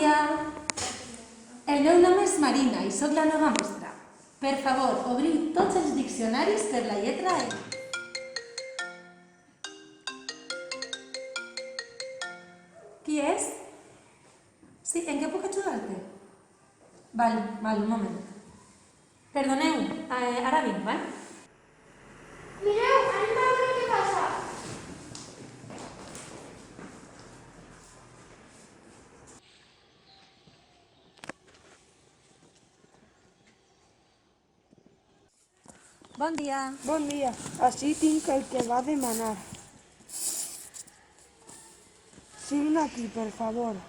dia! El meu nom és Marina i sóc la nova mestra. Per favor, obriu tots els diccionaris per la lletra E. Qui és? Sí, en què puc ajudar-te? Val, un moment. Perdoneu, ara vinc, val? Mireu, anem a veure què passa. Bon dia. Bon dia, així tinc el que va demanar. Signa aquí, per favor.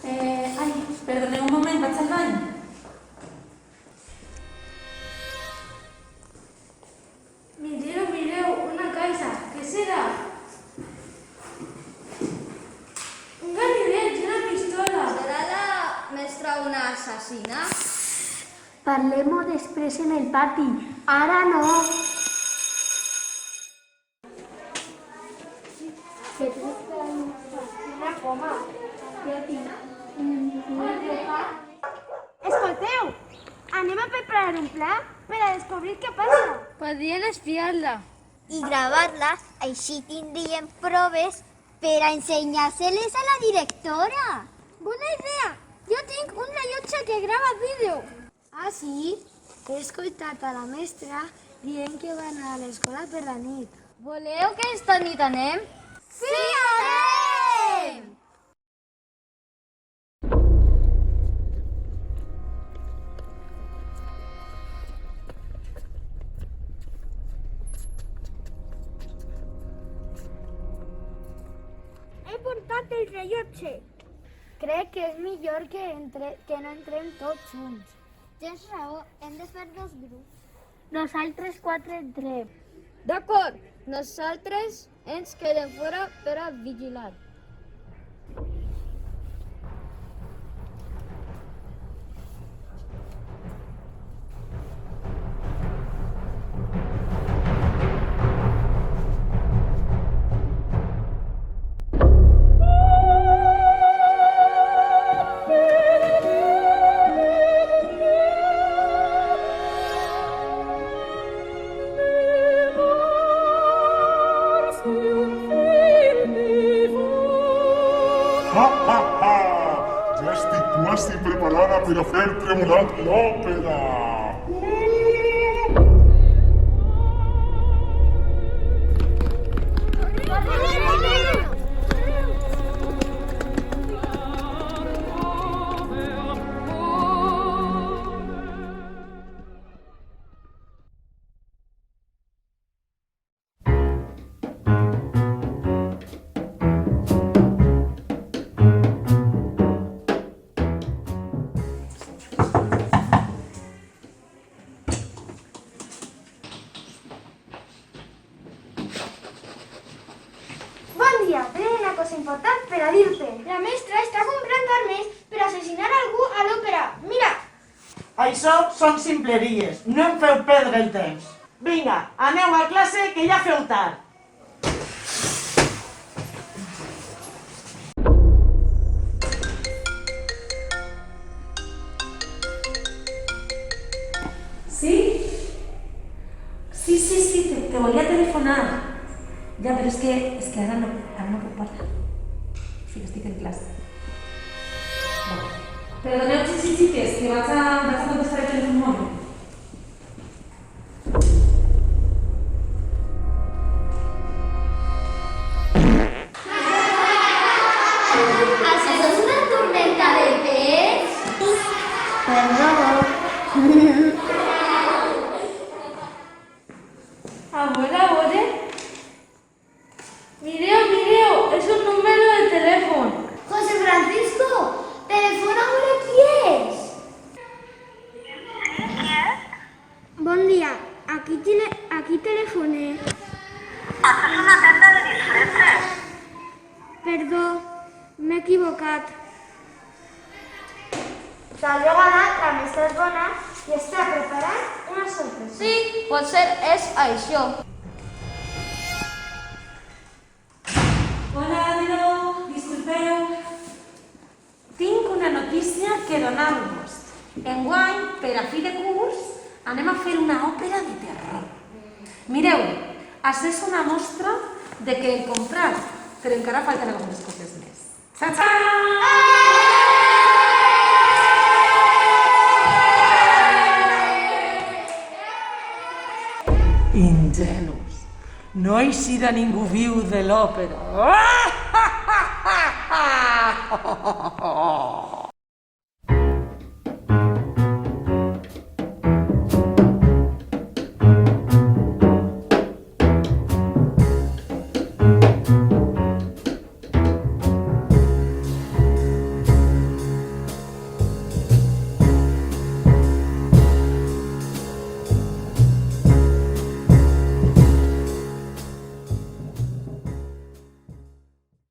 Ai, perdoneu un moment, vaig al bany. Mireu, una caixa. Què serà? Un ganivet i una pistola. ¿Será la mestra una asesina? Parlem-ho després en el pati. Ara no. Què tens per a una coma? Jo tinc Escolteu, anem a preparar un pla per a descobrir què passa. Podrían espiarla. I gravar-la, així tindríem proves per a ensenyar-se-les a la directora. Bona idea! Jo tinc un rellotge que grava vídeo. Ah, sí? He escoltat a la mestra dient que va anar a l'escola per la nit. Voleu que esta nit anem? Sí, anem! He portat el rellotge. Crec que és millor que no entrem tots junts. Tens raó, hem de fer dos grups. Nosaltres 4 entrem. D'acord, nosaltres ens quedem fora per a vigilar. Ja estic quasi preparada per a fer tremolar l'òpera. Bon dia, tinc una cosa important per a dir-te. La mestra està comprant armes per assassinar algú a l'òpera. Mira! Això són ximpleries, no em feu perdre el temps. Vinga, aneu a classe que ja feu tard. Sí? Sí, te volia telefonar. Ja, però és que ara no puc parlar. Sí que estic en classe. Vale. Perdoneu, xiques, que vaig a contestar el telèfon un moment. Això és una tormenta de peix? Perdó. A veure. Mireu, és un número de telèfon. José Francisco, telefona a veure qui és. Bon dia, aquí telefoné. Això és una tenda de disfresses. Perdó, m'he equivocat. Tal vegada la mestra és bona i està preparant una sorpresa. Sí, potser és això. Hola, de nou, disculpeu. Tinc una notícia que donar-vos. Enguany, per a fi de curs, anem a fer una òpera de terror. Mireu, això és una mostra de que he comprat, però encara falten algunes coses més. Ingenus, no eixirà ningú viu de l'òpera.